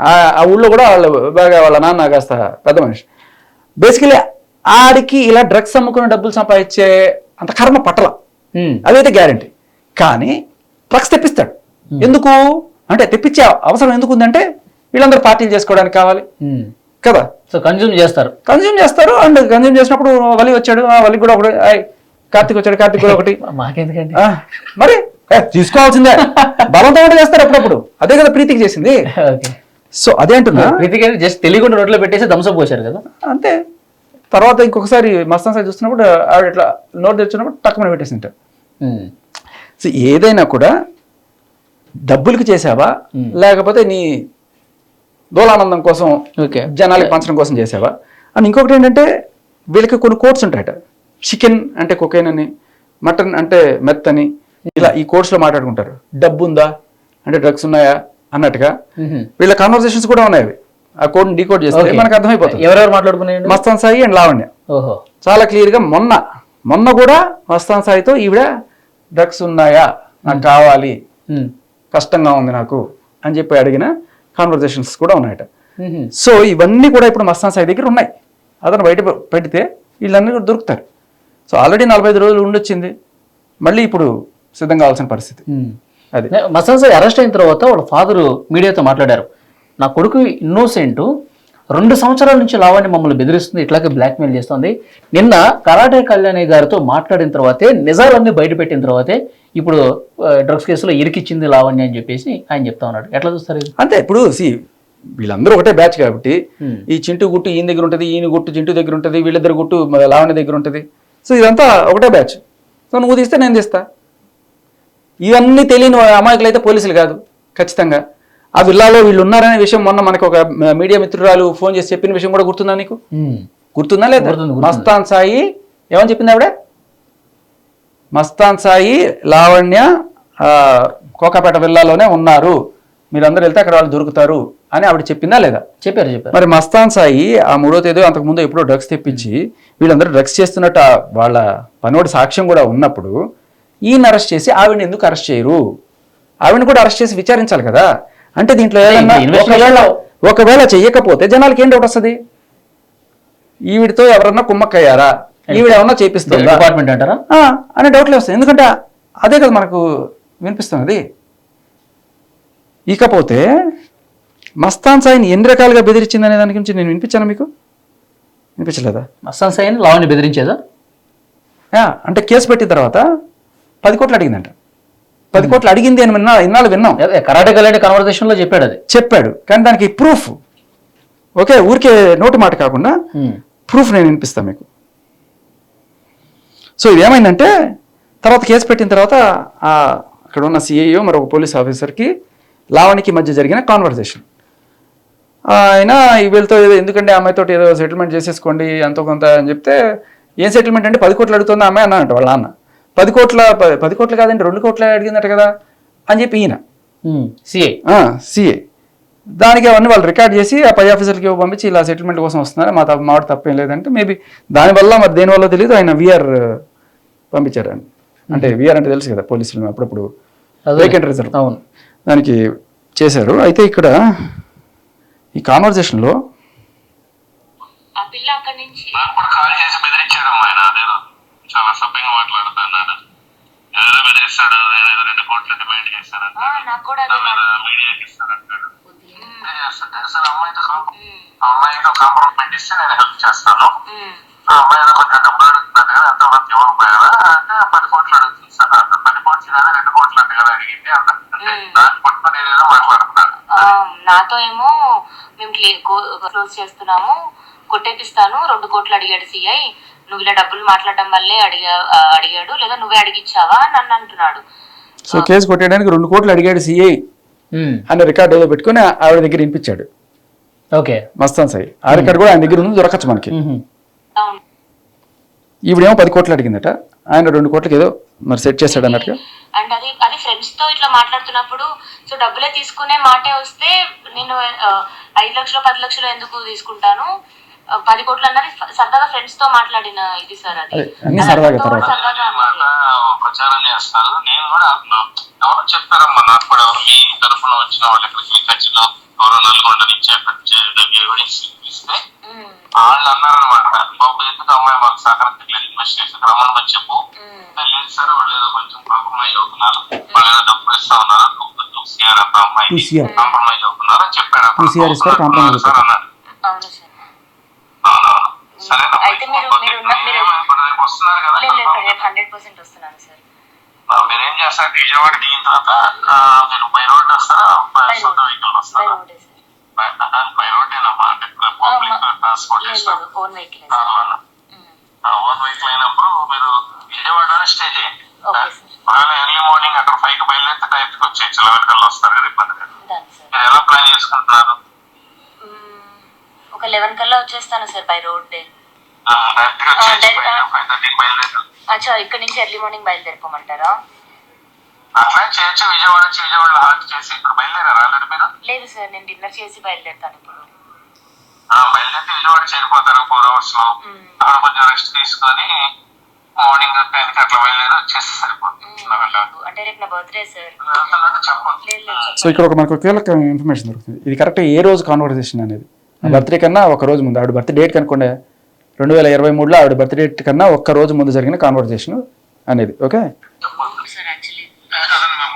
ఆ ఊళ్ళో కూడా వాళ్ళు బాగా వాళ్ళ నాన్న కాస్త పెద్ద మనిషి. బేసికలీ ఆడికి ఇలా డ్రగ్స్ అమ్ముకున్న డబ్బులు సంపాదించే అంత కర్మ పట్టల, అదైతే గ్యారంటీ. కానీ డ్రగ్స్ తెప్పిస్తాడు. ఎందుకు అంటే తెప్పించే అవసరం ఎందుకు ఉందంటే వీళ్ళందరూ పార్టీలు చేసుకోవడానికి కావాలి కదా. సో కన్జ్యూమ్ చేస్తారు అండ్ కన్జ్యూమ్ చేసినప్పుడు వలి వచ్చాడు, ఆ వలికి కూడా ఒకటి, కార్తీక్ వచ్చాడు, కార్తీక్ కూడా ఒకటి. మాకెందుకండి మరి తీసుకోవాల్సిందే, బలంతో కూడా చేస్తారు అప్పుడప్పుడు. అదే కదా ప్రీతికి చేసింది. సో అదే అంటున్నా, ప్రీతికి జస్ట్ తెలియకుండా రోడ్లో పెట్టేసి దంసప్ పోశారు కదా అంతే. తర్వాత ఇంకొకసారి మస్తాన్ సాయి చూస్తున్నప్పుడు ఆవిడ ఇట్లా నోట్ తెచ్చినప్పుడు టక్కుమని పెట్టేసింట. సో ఏదైనా కూడా డబ్బులకి చేసావా లేకపోతే నీ దోలానందం కోసం జనాలకి పంచడం కోసం చేసావా అని. ఇంకొకటి ఏంటంటే వీళ్ళకి కొన్ని కోడ్స్ ఉంటాయట. చికెన్ అంటే కొకైన్ అని, మటన్ అంటే మెత్ అని, ఇలా ఈ కోడ్స్లో మాట్లాడుకుంటారు. డబ్బు ఉందా అంటే డ్రగ్స్ ఉన్నాయా అన్నట్టుగా వీళ్ళ కాన్వర్సేషన్స్ కూడా ఉన్నాయి. ఆ కోడ్ డీకోడ్ చేస్తే మనకు అర్థమైపోతుంది ఎవరెవరు మాట్లాడుకున్నాయి. మస్తాన్ సాయి అండ్ లావణ్య చాలా క్లియర్ గా మొన్న కూడా మస్తాన్ సాయితో ఈవిడ డ్రగ్స్ ఉన్నాయా నాకు కావాలి, కష్టంగా ఉంది నాకు అని చెప్పి అడిగిన కాన్వర్సేషన్స్ కూడా ఉన్నాయట. సో ఇవన్నీ కూడా ఇప్పుడు మస్తాన్ సాయి దగ్గర ఉన్నాయి. అతను బయట పెడితే వీళ్ళన్నీ కూడా దొరుకుతారు. సో ఆల్రెడీ 45 రోజులు ఉండొచ్చింది, మళ్ళీ ఇప్పుడు సిద్ధం కావాల్సిన పరిస్థితి. అది మస్తాన్ సాయి అరెస్ట్ అయిన తర్వాత వాళ్ళ ఫాదర్ మీడియాతో మాట్లాడారు. నా కొడుకు ఇన్నోసెంట్, 2 సంవత్సరాల నుంచి లావణ్య మమ్మల్ని బెదిరిస్తుంది, ఇట్లాగే బ్లాక్మెయిల్ చేస్తుంది. నిన్న కరాటే కళ్యాణి గారితో మాట్లాడిన తర్వాతే, నిజాలన్నీ బయటపెట్టిన తర్వాతే ఇప్పుడు డ్రగ్స్ కేసులో ఇరికిచ్చింది లావణ్య అని చెప్పేసి ఆయన చెప్తా ఉన్నాడు. ఎట్లా చూస్తారు? అంతే. ఇప్పుడు వీళ్ళందరూ ఒకటే బ్యాచ్ కాబట్టి ఈ చింటూ గుట్టు ఈయన దగ్గర ఉంటుంది, ఈయన గుట్టు చింటూ దగ్గర ఉంటుంది, వీళ్ళిద్దరు గుట్టు లావణ్య దగ్గర ఉంటుంది. సో ఇదంతా ఒకటే బ్యాచ్. సో నువ్వు తీస్తే నేను తీస్తా. ఇవన్నీ తెలియని అమాయకులు అయితే పోలీసులు కాదు ఖచ్చితంగా. ఆ విల్లాలో వీళ్ళు ఉన్నారనే విషయం మొన్న మనకు ఒక మీడియా మిత్రురాలు ఫోన్ చేసి చెప్పిన విషయం కూడా గుర్తుందా నీకు? గుర్తుందా లేదా? మస్తాన్ సాయి ఏమని చెప్పింది ఆవిడ? మస్తాన్ సాయి, లావణ్య కోకాపేట విల్లాలోనే ఉన్నారు, మీరందరూ వెళ్తే అక్కడ వాళ్ళు దొరుకుతారు అని ఆవిడ చెప్పిందా లేదా? చెప్పారు. మరి మస్తాన్ సాయి ఆ 3వ తేదీ అంతకుముందు ఎప్పుడో డ్రగ్స్ తెప్పించి వీళ్ళందరూ డ్రగ్స్ చేస్తున్నట్టు వాళ్ళ పనోడి సాక్ష్యం కూడా ఉన్నప్పుడు ఈయన అరెస్ట్ చేసి ఆవిడని ఎందుకు అరెస్ట్ చేయరు? ఆవిడని కూడా అరెస్ట్ చేసి విచారించాలి కదా. అంటే దీంట్లో ఏదైనా ఒకవేళ చెయ్యకపోతే జనాలకి ఏం డౌట్ వస్తుంది? ఈవిడితో ఎవరన్నా కుమ్మక్కయ్యారా, ఈవిడ ఏమన్నా చేపిస్తుందా డిపార్ట్మెంట్ అంటారా? అనే డౌట్లు వస్తాయి. ఎందుకంటే అదే కదా మనకు వినిపిస్తున్నది. ఇకపోతే మస్తాన్ సాయిని ఎన్ని రకాలుగా బెదిరించింది అనే దాని గురించి నేను వినిపించాను మీకు? వినిపించలేదా? మస్తాన్ సాయిని లావణ్య బెదిరించేదా? అంటే కేసు పెట్టిన తర్వాత 10 కోట్లు అడిగిందంట. 10 కోట్లు అడిగింది అని ఇన్నాళ్ళు విన్నాం. కరాటే గలాటే కన్వర్సేషన్ లో చెప్పాడు, అది చెప్పాడు. కానీ దానికి ప్రూఫ్, ఓకే, ఊరికే నోటి మాట కాకుండా ప్రూఫ్ నేను వినిపిస్తాను మీకు. సో ఇది ఏమైందంటే తర్వాత కేసు పెట్టిన తర్వాత అక్కడ ఉన్న సిఐఓ మరొక పోలీస్ ఆఫీసర్కి లావణ్యకి మధ్య జరిగిన కాన్వర్సేషన్. ఆయన వీళ్ళతో ఏదో ఎందుకంటే అమ్మాయితో ఏదో సెటిల్మెంట్ చేసేసుకోండి అంతో కొంత అని చెప్తే, ఏం సెటిల్మెంట్ అంటే 10 కోట్లు అడుగుతుంది అమ్మాయి అన్నానంట వాళ్ళ నాన్న. 10 కోట్లు కాదండి 2 కోట్లు అడిగిందట కదా అని చెప్పి ఈయన సిఏ దానికి అవన్నీ వాళ్ళు రికార్డ్ చేసి ఆ పై ఆఫీసర్కి పంపించి ఇలా సెటిల్మెంట్ కోసం వస్తున్నారు, మాట తప్పేం లేదంటే మేబీ దానివల్ల మరి దేనివల్ల తెలియదు ఆయన విఆర్ పంపించారండి. అంటే విఆర్ అంటే తెలుసు కదా పోలీసులు అప్పుడప్పుడు వేకెంట్ రిజర్వ్, అవును, దానికి చేశారు. అయితే ఇక్కడ ఈ కాన్వర్జేషన్లో ఆ పిల్ల అక్కడి నుంచి కాల్ చేసి బెదిరించాడమ్మా ఆయన. అదేదో చాలా సభ్యంగా మాట్లాడుతున్నాడు, ఏదో బెదిరిస్తాడు, ఏదో 2 కోట్లు డిమాండ్ చేస్తారంట, నాకు కూడా మీడియాకి ఇస్తారంటాడు. చేస్తుంటే సార్ అమ్మాయితో కాంప్రమైజ్ ఇస్తే నేను హెల్ప్ చేస్తాను, ఆ అమ్మాయి కొంచెం డబ్బులు అడుగుతుంది కదా, ఎంత వరకు ఇవ్వకపోయా అంటే 10 కోట్లు అడుగుతుంది సార్ అంట. 10 కోట్లు కదా 2 కోట్లు అంటే కదా అడిగింది అంట. దాన్ని పట్టుకొని నేనేదో మాట్లాడుతున్నాను. నాతో ఏమో మేము క్లోజ్ చేస్తున్నాము, కొట్టేపిస్తాను, 2 కోట్లు అడిగాడు సిఐ, నువ్వు ఇలా డబ్బులు మాట్లాడడం వల్లే అడిగాడు, లేదా నువ్వే అడిగిచ్చావా నన్ను అంటున్నాడు. సో కేసు కొట్టేయడానికి 2 కోట్లు అడిగాడు సిఐ అనే రికార్డు ఏదో పెట్టుకుని ఆవిడ దగ్గర వినిపించాడు. ఓకే, మస్తాన్ సాయి ఆ రికార్డు కూడా ఆయన దగ్గర ఉంది, దొరకచ్చు మనకి. ఈవిడేమో 10 కోట్లు అడిగిందట, ఆయన 2 కోట్లకి ఏదో మరి సెట్ చేశాడు అన్నట్టుగా. అండ్ అది ఫ్రెండ్స్ తో ఇట్లా మాట్లాడుతున్నప్పుడు సో డబ్బులే తీసుకునే మాటే వస్తే నేను 5 లక్షలు 10 లక్షలు ఎందుకు తీసుకుంటాను, 10 కోట్లు అన్నది సరదాగా ఫ్రెండ్స్ తో మాట్లాడిన ఇది సార్. అది అన్ని సరదాగా ప్రచారం చేస్తున్నారు. నేను కూడా ఎవరు చెప్పారమ్మా నాకు కూడా, మీ తరఫున వచ్చిన వాళ్ళు ఎక్కడికి మీ ఖర్చులో ఎవరో నల్గొండ నుంచి ఎవిడెన్స్ ఇస్తే వాళ్ళు అన్నారనమాట, బాబు ఎందుకు అమ్మాయి మాకు సహకరించలేదు, ఇన్వెస్టిగేషన్ రమ్మని చెప్పు. లేదు సార్ వాళ్ళు ఏదో కొంచెం కాంప్రమైజ్ అవుతున్నారు, వాళ్ళు ఏదో డబ్బులు ఇస్తా ఉన్నారు, 2CR అంత అమ్మాయి కాంప్రమైజ్ అవుతున్నారు అని చెప్పాడు సార్ అన్నాడు. అయితే మీరు వస్తున్నారు కదా, 100% వస్తున్నాను సార్. మీరేం చేస్తారంటే విజయవాడ దిగిన తర్వాత మీరు బై రోడ్ వస్తారా, సొంత వెహికల్ వస్తారా? బై రోడ్డేనమ్మా, అంటే పబ్లిక్ ట్రాన్స్పోర్ట్ చేస్తారు. ఓన్ వెహికల్ అయినప్పుడు మీరు విజయవాడలోనే స్టే చేయండి. ఒకవేళ ఎర్లీ మార్నింగ్ అక్కడ 5కి బయలుదేరితే టైంకి వచ్చేయచ్చు, 11 కల్లా వస్తారు కదా, ఇబ్బంది లేదు. మీరు ఎలా ప్లాన్ చేసుకుంటున్నారు? ఒక 11 కల్లా వచ్చేస్తాను సార్ బై రోడ్. డైరెక్ట్ గా 5:30కి బయలుదేరు. అచ్చా, ఇక్కడ నుంచి ఎర్లీ మార్నింగ్ బయలుదేరిపోమంటారా? అట్లా చేయొచ్చు. విజయవాడ నుంచి విజయవాడలో హాల్ట్ చేసి ఇప్పుడు బయలుదేరారు ఆల్రెడీ మీరు? లేదు సార్, నేను డిన్నర్ చేసి బయలుదేరుతాను ఇప్పుడు. బయలుదేరి విజయవాడ చేరిపోతారు 4 hours లో. అక్కడ కొంచెం రెస్ట్ తీసుకొని మార్నింగ్ 10కి అట్లా బయలుదేరి వచ్చేసి సరిపోతుంది. అంటే రేపు నా బర్త్డే సార్. చెప్పండి. సో ఇక్కడ మనకు కీలక ఇన్ఫర్మేషన్ దొరుకుతుంది. ఇది కరెక్ట్ ఏ రోజు కాన్వర్సేషన్ అనేది, బర్త్డే కన్నా ఒక రోజు ముందు, ఆవిడ బర్త్ డేట్ కనుకోండి 2023లో ఆవిడ బర్త్ డేట్ కన్నా ఒక్క రోజు ముందు జరిగిన కాన్వర్సేషన్ అనేది. ఓకే,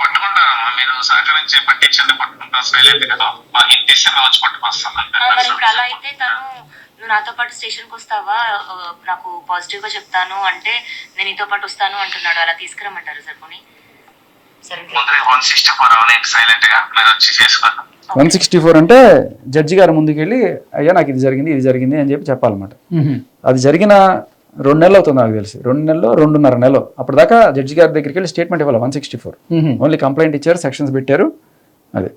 పట్టుకుంటారమ్మా, మీరు సహకరించి పట్టించండి, పట్టుకుంటాం సైలెంట్ కదా, మా ఇంటి వచ్చి పట్టుకొస్తాం. అలా అయితే తను నువ్వు నాతో పాటు స్టేషన్కి వస్తావా, నాకు పాజిటివ్ గా చెప్తాను అంటే నేను నీతో పాటు వస్తాను అంటున్నాడు, అలా తీసుకురమ్మంటారు సార్ పోనీ? 164 సైలెంట్ గా మీరు వచ్చి చేసుకోండి. 164 అంటే జడ్జి గారి ముందుకు వెళ్ళి అయ్యా నాకు ఇది జరిగింది అని చెప్పి చెప్పాలన్నమాట. అది జరిగిన 2 నెలలు అవుతుంది నాకు తెలిసి, 2 నెలలు 2.5 నెలలు. అప్పటిదాకా జడ్జి గారి దగ్గరికి వెళ్ళి స్టేట్మెంట్ ఇవ్వాలి. 164 ఓన్లీ కంప్లైంట్ ఇచ్చారు, సెక్షన్స్ పెట్టారు. అదే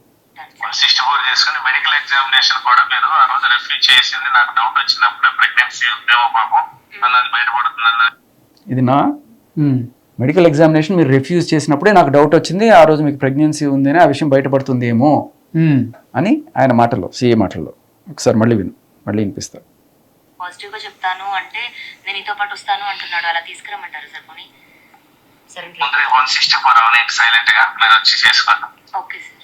164 చేసుకుని మెడికల్ ఎగ్జామినేషన్ కూడా మీరు ఆ రోజు రిఫ్యూజ్ చేసింది, నాకు డౌట్ వచ్చినప్పుడే ప్రెగ్నెన్సీ ఉందేమో పాపం అన్నది బయటపడుతుంది. ఇది నా మెడికల్ ఎగ్జామినేషన్ మీరు రిఫ్యూజ్ చేసినప్పుడే నాకు డౌట్ వచ్చింది, ఆ రోజు మీకు ప్రెగ్నెన్సీ ఉందని ఆ విషయం బయటపడుతుందేమో అని ఆయన మాటల్లో, సిఏ మాటల్లో. ఒకసారి మళ్ళీ వినిపిస్తారు. పాజిటివ్ గా చెప్తాను అంటే నేను నీతో పాటు వస్తాను అంటున్నాడు, అలా తీసుకురమ్మంటారు సార్ పోనీ? 164 సైలెంట్ గా మీరు వచ్చి చేసుకోండి. Okay sir.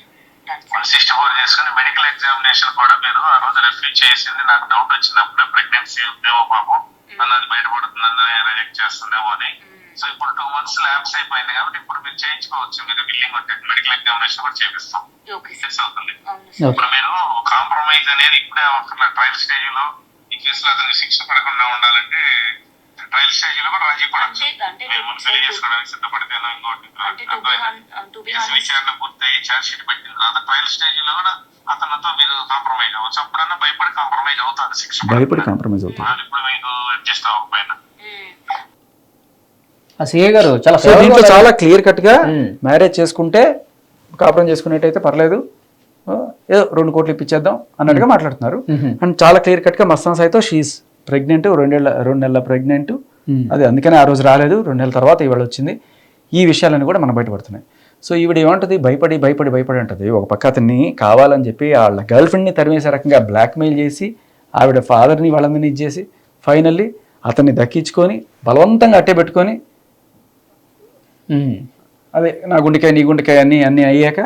164 చేసుకుని మెడికల్ ఎగ్జామినేషన్ కూడా మీరు ఆ రోజు రిఫ్యూజ్ చేసింది, నాకు డౌట్ వచ్చినప్పుడే ప్రెగ్నెన్సీ ఉందేమో పాపం అన్నది బయటపడుతుందని రిజెక్ట్ చేస్తుందేమో అని. సో ఇప్పుడు 2 months ల్యాబ్స్ అయిపోయింది కాబట్టి ఇప్పుడు మీరు చేయించుకోవచ్చు. మీరు బిల్లింగ్ ఉంటే మెడికల్ ఎగ్జామినేషన్ కూడా చేపిస్తాం. సెస్ అవుతుంది. ఇప్పుడు మీరు కాంప్రమైజ్ అనేది ఇప్పుడే అవసరం. ట్రయల్ స్టేజ్ లో ఈ కేసులో అతనికి శిక్ష పడకుండా ఉండాలంటే ట్రయల్ స్టేజ్ లో కూడా రాజీ పడచ్చు. మీరు ముందు పెళ్లి చేసుకోవడానికి సిద్ధపడితేనో ఇంకోటి కేసు విచారణ పూర్తయి ఛార్జ్ షీట్ పెట్టిన తర్వాత ట్రయల్ స్టేజ్ లో కూడా అతనితో మీరు కాంప్రమైజ్ అవ్వచ్చు. అప్పుడన్నా భయపడి కాంప్రమైజ్ అవుతారు. శిక్ష భయపడి కాంప్రమైజ్ అవుతారు. ఇప్పుడు మీకు అడ్జస్ట్ అవ్వకపోయినా ఆ సిఏ గారు చాలా సో దీంట్లో చాలా క్లియర్ కట్ గా మ్యారేజ్ చేసుకుంటే కాపురం చేసుకునేట్టయితే పర్లేదు, ఏదో 2 కోట్లు ఇప్పించేద్దాం అన్నట్టుగా మాట్లాడుతున్నారు. అండ్ చాలా క్లియర్ కట్ గా మస్తాన్ సాయితో షీఈస్ ప్రెగ్నెంట్, 2 నెలల ప్రెగ్నెంట్. అది అందుకనే ఆ రోజు రాలేదు, 2 నెలల తర్వాత ఇవాళ వచ్చింది. ఈ విషయాలన్నీ కూడా మనం బయటపడుతున్నాయి. సో ఈవిడ ఏమంటుంది, భయపడి భయపడి భయపడి అంటది. ఒక పక్క అతన్ని కావాలని చెప్పి వాళ్ళ గర్ల్ ఫ్రెండ్ని తరిమేసే రకంగా బ్లాక్మెయిల్ చేసి ఆవిడ ఫాదర్ని వాళ్ళందరినీ ఇచ్చేసి ఫైనల్లీ అతన్ని దక్కించుకొని బలవంతంగా అట్టే పెట్టుకొని అదే నా గుండెకాయ నీ గుండెకాయ అన్నీ అయ్యాక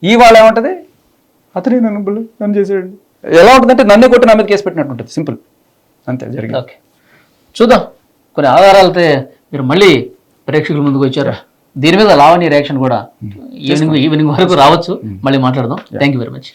ఇవాళ ఏమంటది, అతనే నన్ను చేసాడు. ఎలా ఉంటుందంటే నన్నే కొట్టి నా మీద కేసు పెట్టినట్టు ఉంటుంది. సింపుల్, అంతే జరిగింది. ఓకే, చూద్దాం. కొన్ని ఆధారాలతో మీరు మళ్ళీ ప్రేక్షకుల ముందుకు వచ్చారు. దీని మీద లావణ్య రియాక్షన్ కూడా ఈవినింగ్ వరకు రావచ్చు. మళ్ళీ మాట్లాడదాం. Thank you very much.